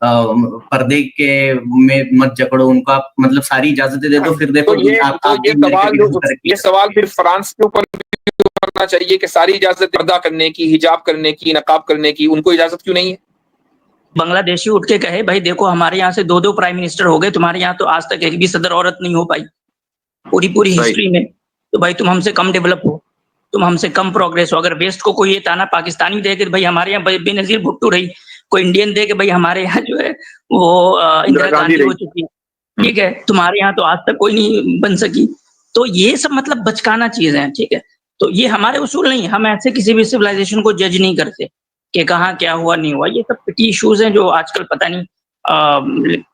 पर्दे के में मत जकड़ो उनको, आप मतलब सारी इजाजतें दे दो, फिर देखो ये सवाल फिर फ्रांस के ऊपर करना चाहिए कि सारी इजाजत पर्दा करने की, हिजाब करने की, नकाब करने की, उनको इजाजत क्यों नहीं है? बांग्लादेशी उठ के कहे भाई देखो हमारे यहाँ से 2-2 प्राइम मिनिस्टर हो गए, तुम्हारे यहाँ तो आज तक एक भी सदर औरत नहीं हो पाई पूरी हिस्ट्री में, तो भाई तुम हमसे कम डेवलप हो, तुम हमसे कम प्रोग्रेस हो। अगर वेस्ट को कोई ये ताना पाकिस्तानी दे के भाई हमारे यहाँ बेनजीर भुट्टो रही, कोई इंडियन दे के भाई हमारे यहाँ जो है वो इंदिरा गांधी हो चुकी, ठीक है, तुम्हारे यहाँ तो आज तक कोई नहीं बन सकी। तो ये सब मतलब बचकाना चीज है, ठीक है। तो ये हमारे उसूल नहीं, हम ऐसे किसी भी सिविलाइजेशन को जज नहीं करते कि कहाँ क्या हुआ नहीं हुआ। ये सब पिटी इश्यूज हैं जो आजकल पता नहीं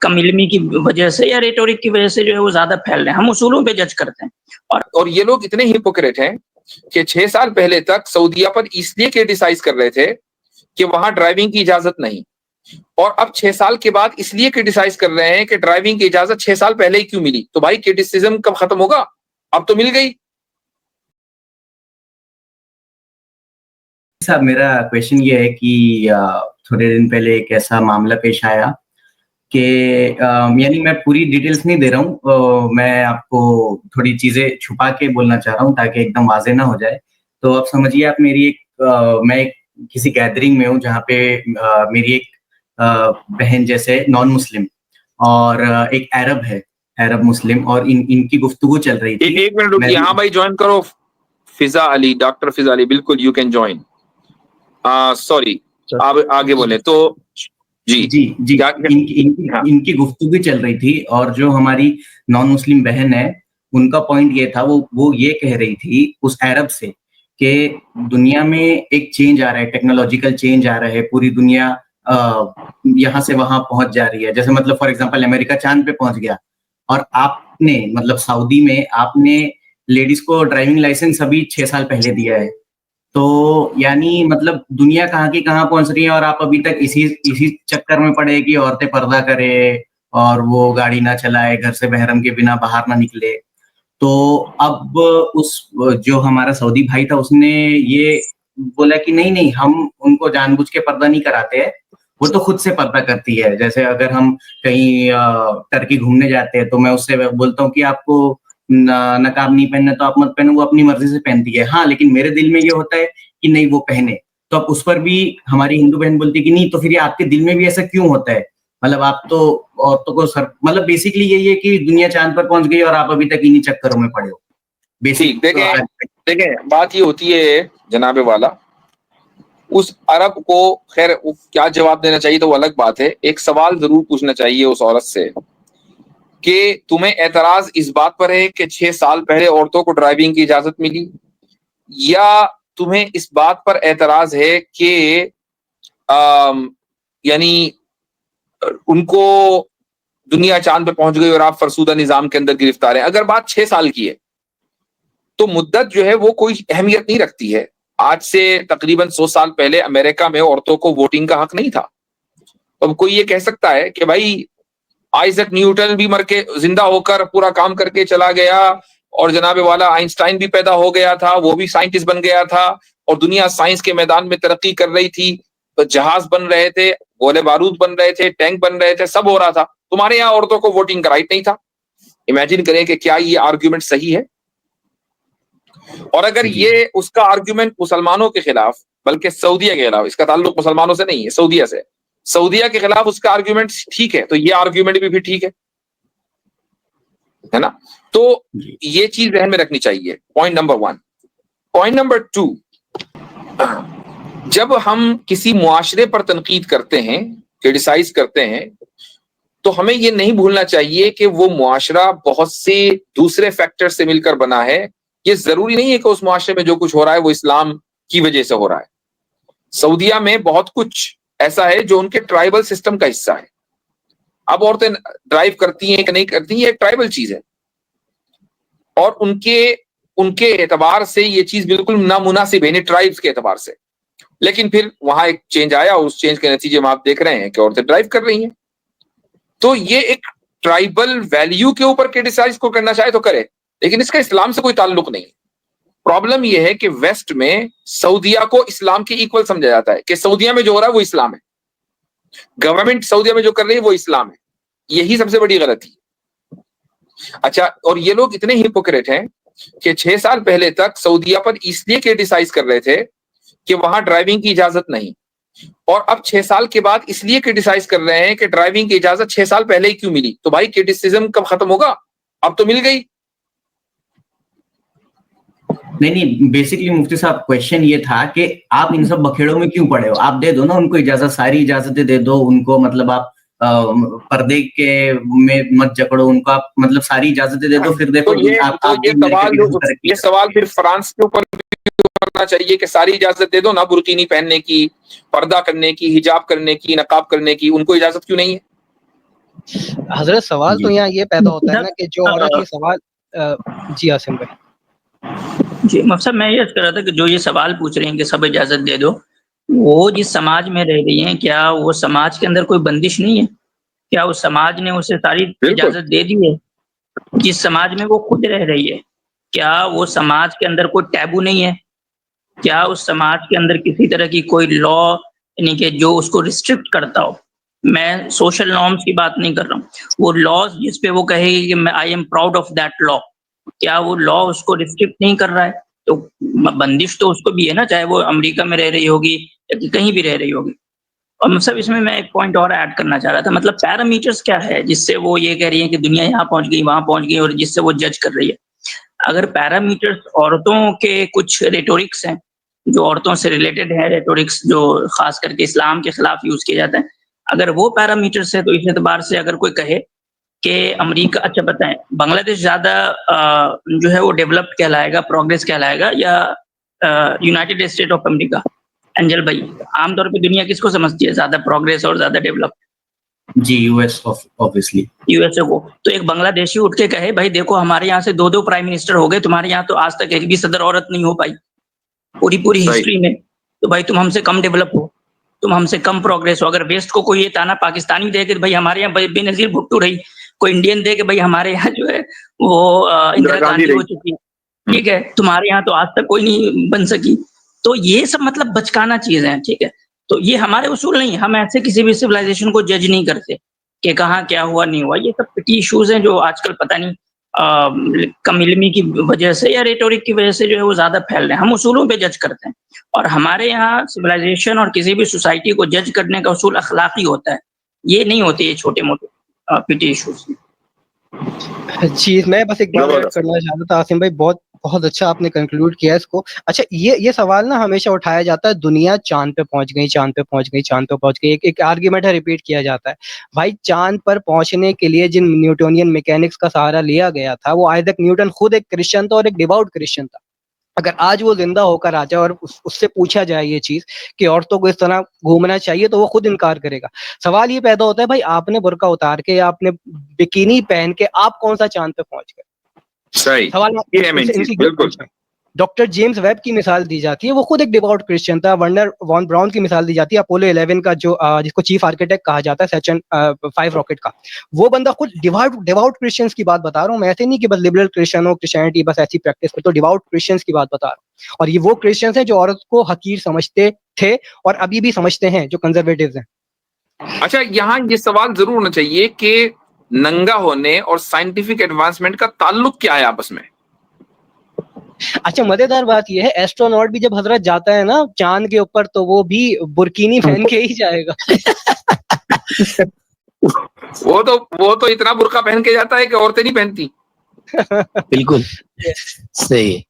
कम इल्मी की वजह से या रेटोरिक की वजह से जो है वो ज्यादा फैल रहे हैं। हम उसूलों पे जज करते हैं। और ये लोग इतने हिपोक्रेट हैं कि 6 साल पहले तक सऊदीया पर इसलिए क्रिटिसाइज कर रहे थे कि वहां ड्राइविंग की इजाजत नहीं, और अब 6 साल के बाद इसलिए क्रिटिसाइज कर रहे हैं कि ड्राइविंग की इजाजत 6 साल पहले ही क्यों मिली। तो भाई क्रिटिसिज्म कब खत्म होगा? अब तो मिल गई। साहब मेरा क्वेश्चन ये है कि थोड़े दिन पहले एक ऐसा मामला पेश आया कि यानी मैं पूरी डिटेल्स नहीं दे रहा हूँ, मैं आपको थोड़ी चीजें छुपा के बोलना चाह रहा हूँ ताकि एकदम वाजे ना हो जाए। तो आप समझिए, आप मेरी मैं किसी गैदरिंग में हूँ जहाँ पे मेरी एक बहन जैसे नॉन मुस्लिम और एक अरब है, अरब मुस्लिम, और इनकी गुफ्तगू चल रही थी। एक मिनट रुकिए, हाँ भाई ज्वाइन करो। फिजा अली, डॉक्टर फिजा अली, बिल्कुल यू कैन ज्वाइन। सॉरी, आप आगे बोले तो। जी जी जी, इनकी गुफ्तगू चल रही थी, और जो हमारी नॉन मुस्लिम बहन है उनका पॉइंट ये था, वो ये कह रही थी उस अरब से कि दुनिया में एक चेंज आ रहा है, टेक्नोलॉजिकल चेंज आ रहा है, पूरी दुनिया यहाँ से वहां पहुंच जा रही है। जैसे मतलब फॉर एग्जांपल अमेरिका चांद पे पहुंच गया, और आपने मतलब सऊदी में आपने लेडीज को ड्राइविंग लाइसेंस अभी 6 साल पहले दिया है। तो यानी मतलब दुनिया कहाँ की कहाँ पहुंच रही है, और आप अभी तक इसी चक्कर में पड़े कि औरतें पर्दा करे और वो गाड़ी ना चलाए, घर से बहरम के बिना बाहर ना निकले। तो अब उस जो हमारा सऊदी भाई था उसने ये बोला कि नहीं नहीं, हम उनको जानबूझ के पर्दा नहीं कराते हैं, वो तो खुद से पर्दा करती है। जैसे अगर हम कहीं टर्की घूमने जाते हैं तो मैं उससे बोलता हूँ कि आपको नकाब नहीं पहनना तो आप मत पहनो, वो अपनी मर्जी से पहनती है। हाँ, लेकिन मेरे दिल में ये होता है कि नहीं वो पहने, तो अब उस पर भी हमारी हिंदू बहन बोलती है कि नहीं, तो फिर ये आपके दिल में भी ऐसा क्यों होता है? मतलब आप तो औरतों को मतलब बेसिकली यही है कि दुनिया चांद पर पहुंच गई और आप अभी तक इन्हीं चक्करों में पड़े हो। बेसिक देखें बात ये होती है जनाबे वाला, उस अरब को खैर क्या जवाब देना चाहिए तो वो अलग बात है। एक सवाल जरूर पूछना चाहिए उस औरत से कि तुम्हें एतराज इस बात पर है कि 6 साल पहले औरतों को ड्राइविंग की इजाजत मिली, या तुम्हें इस बात पर एतराज है कि यानी उनको दुनिया चांद पे पहुंच गई और आप फरसूदा निजाम के अंदर गिरफ्तार हैं। अगर बात 6 साल की है तो मुद्दत जो है वो कोई अहमियत नहीं रखती है। आज से तकरीबन 100 साल पहले अमेरिका में औरतों को वोटिंग का हक नहीं था। अब कोई ये कह सकता है कि भाई आइजक न्यूटन भी मर के जिंदा होकर पूरा काम करके चला गया, और जनाबे वाला आइंस्टाइन भी पैदा हो गया था, वो भी साइंटिस्ट बन गया था, और दुनिया साइंस के मैदान में तरक्की कर रही थी, तो जहाज बन रहे थे, गोले बारूद बन रहे थे, टैंक बन रहे थे, सब हो रहा था, तुम्हारे यहाँ औरतों को वोटिंग का राइट नहीं था। इमेजिन करें कि क्या ये आर्ग्यूमेंट सही है? और अगर ये उसका आर्ग्यूमेंट मुसलमानों के खिलाफ, बल्कि सऊदीया के खिलाफ, इसका ताल्लुक मुसलमानों से नहीं है, सऊदीया से, सऊदीया के खिलाफ उसका आर्ग्यूमेंट ठीक है, तो ये आर्ग्यूमेंट भी ठीक है ना? तो ये चीज ध्यान में रखनी चाहिए, पॉइंट नंबर 1। पॉइंट नंबर 2, जब हम किसी मुआशरे पर तनकीद करते हैं, क्रिटिसाइज करते हैं, तो हमें ये नहीं भूलना चाहिए कि वो मुआशरा बहुत से दूसरे फैक्टर से मिलकर बना है। ये जरूरी नहीं है कि उस मुआशरे में जो कुछ हो रहा है वो इस्लाम की वजह से हो रहा है। सऊदीया में बहुत कुछ ऐसा है जो उनके ट्राइबल सिस्टम का हिस्सा है। अब औरतें ड्राइव करती हैं कि नहीं करती हैं, एक ट्राइबल चीज है, और उनके एतबार से ये चीज बिल्कुल नामुनासिब है, ट्राइब्स के एतबार से। लेकिन फिर वहां एक चेंज आया, और उस चेंज के नतीजे में आप देख रहे हैं कि औरतें ड्राइव कर रही हैं। तो ये एक ट्राइबल वैल्यू के ऊपर क्रिटिसाइज को करना चाहे तो करे, लेकिन इसका इस्लाम से कोई ताल्लुक नहीं। प्रॉब्लम यह है कि वेस्ट में सऊदीया को इस्लाम के इक्वल समझा जाता है कि सऊदीया में जो हो रहा है वो इस्लाम है। गवर्नमेंट सऊदीया में जो कर रही है वो इस्लाम है, यही सबसे बड़ी गलती है। अच्छा, और ये लोग इतने हिपोक्रेट हैं कि 6 साल पहले तक सऊदीया पर इसलिए क्रिटिसाइज कर रहे थे कि वहां ड्राइविंग की इजाजत नहीं, और अब 6 साल के बाद इसलिए क्रिटिसाइज कर रहे हैं कि ड्राइविंग की इजाजत 6 साल पहले ही क्यों मिली। तो भाई क्रिटिसिज्म कब खत्म होगा? अब तो मिल गई। नहीं, बेसिकली मुफ्ती साहब क्वेश्चन ये था कि आप इन सब बखेड़ों में क्यों पड़े हो? आप दे दो ना उनको इजाजत, सारी इजाजतें दे दो उनको, मतलब आप पर्दे के में मत जकड़ो उनको, आप मतलब सारी इजाजतें दे दो, फिर देखो ये सवाल फिर फ्रांस के ऊपर होना चाहिए कि सारी इजाजत दे दो ना, बुर्कीनी पहनने की, पर्दा करने की, हिजाब करने की, नकाब करने की, उनको इजाजत क्यों नहीं है? हजरत सवाल तो यहाँ ये पैदा होता है ना कि जो औरत ये सवाल जी आसिम भाई जी मकसद मैं ये कह रहा था कि जो ये सवाल पूछ रहे हैं कि सब इजाजत दे दो, वो जिस समाज में रह रही हैं, क्या वो समाज के अंदर कोई बंदिश नहीं है? क्या उस समाज ने उसे सारी इजाजत दे दी है? जिस समाज में वो खुद रह रही है, क्या वो समाज के अंदर कोई टैबू नहीं है? क्या उस समाज के अंदर किसी तरह की कोई लॉ यानी कि जो उसको रिस्ट्रिक्ट करता हो? मैं सोशल नॉर्म्स की बात नहीं कर रहा हूँ, वो लॉज जिस पे वो कहेगी कि मैं I am proud of that law, क्या वो लॉ उसको रिस्ट्रिक्ट नहीं कर रहा है? तो बंदिश तो उसको भी है ना, चाहे वो अमेरिका में रह रही होगी या कहीं भी रह रही होगी। और मतलब इसमें मैं एक पॉइंट और ऐड करना चाह रहा था, मतलब पैरामीटर्स क्या है जिससे वो ये कह रही है कि दुनिया यहाँ पहुंच गई, वहां पहुंच गई, और जिससे वो जज कर रही है। अगर पैरामीटर्स औरतों के कुछ रेटोरिक्स हैं जो औरतों से रिलेटेड है, रेटोरिक्स जो खास करके इस्लाम के खिलाफ यूज किए जाते हैं, अगर वो पैरामीटर्स है तो इस एतबार से अगर कोई कहे कि अमेरिका, अच्छा बताएं, बांग्लादेश ज्यादा जो है वो डेवलप्ड कहलाएगा, प्रोग्रेस कहलाएगा, या United state of America? Angel भाई, आमतौर पे दुनिया किसको समझती है ज्यादा प्रोग्रेस और ज्यादा डेवलप? जी यूएस ऑब्वियसली, यूएसए को। तो एक बांग्लादेशी उठ के कहे भाई देखो हमारे यहाँ से 2-2 प्राइम मिनिस्टर हो गए, तुम्हारे यहाँ तो आज तक एक भी सदर औरत नहीं हो पाई पूरी हिस्ट्री में, तो भाई तुम हमसे कम डेवलप हो, तुम हमसे कम प्रोग्रेस हो। अगर वेस्ट को कोई ये ताना पाकिस्तानी दे कि भाई हमारे यहाँ बेनजीर भुट्टो रही, कोई इंडियन दे कि भाई हमारे यहाँ जो है वो इंदिरा गांधी हो चुकी है, ठीक है, तुम्हारे यहाँ तो आज तक कोई नहीं बन सकी, तो ये सब मतलब बचकाना चीजें हैं, ठीक है। तो ये हमारे उसूल नहीं, हम ऐसे किसी भी सिविलाइजेशन को जज नहीं करते कि कहाँ क्या हुआ नहीं हुआ। ये सब पिटी इश्यूज हैं जो आजकल पता नहीं कम इल्मी की वजह से या रेटोरिक की वजह से जो है वो ज्यादा फैल रहे हैं। हम उसूलों पे जज करते हैं, और हमारे यहाँ सिविलाइजेशन और किसी भी सोसाइटी को जज करने का उसूल अखलाकी होता है, ये नहीं होते ये छोटे मोटे पिटी इश्यूज। जी, मैं बस एक बात ऐड करना चाहता था आसिम भाई, बहुत अच्छा आपने कंक्लूड किया इसको। अच्छा, ये सवाल ना हमेशा उठाया जाता है, दुनिया चांद पे पहुंच गई, चांद पे पहुंच गई, चांद पे पहुंच गई, एक आर्ग्यूमेंट है, रिपीट किया जाता है। भाई चांद पर पहुंचने के लिए जिन न्यूटोनियन मैकेनिक्स का सहारा लिया गया था, वो आइजैक न्यूटन खुद एक क्रिश्चियन था और एक डिवोट क्रिश्चियन था। अगर आज वो जिंदा होकर आ जाए और उससे पूछा जाए ये चीज कि औरतों को इस तरह घूमना चाहिए, तो वो खुद इनकार करेगा। सवाल ये पैदा होता है, भाई आपने बुर्का उतार के या आपने बिकिनी पहन के आप कौन सा चांद पे पहुंच गए? सही सवाल डॉक्टर जेम्स वेब की मिसाल दी जाती है, वो खुद एक डिवोट क्रिश्चियन था। वर्नर वॉन ब्राउन की मिसाल दी जाती है, अपोलो 11 का जो जिसको चीफ आर्किटेक्ट कहा जाता है, सैटर्न 5 रॉकेट का, वो बंदा खुद डिवोट क्रिश्चियंस की बात बता रहा हूँ मैं, ऐसे नहीं कि बस लिबरल क्रिश्चियन हो, क्रिश्चियनिटी बस ऐसी प्रैक्टिस कर, तो डिवोट क्रिश्चियंस की बात बता रहा हूँ। और ये वो क्रिश्चियंस हैं जो औरत को हकीर समझते थे और अभी भी समझते हैं, जो कंजर्वेटिव्स हैं। अच्छा, यहाँ ये सवाल जरूर होना चाहिए कि नंगा होने और साइंटिफिक एडवांसमेंट का ताल्लुक क्या है आपस में? अच्छा, मजेदार बात यह है, एस्ट्रोनॉट भी जब हजरत जाता है ना चांद के ऊपर, तो वो भी बुर्किनी पहन के ही जाएगा। वो तो इतना बुर्का पहन के जाता है कि औरतें नहीं पहनती। बिल्कुल सही।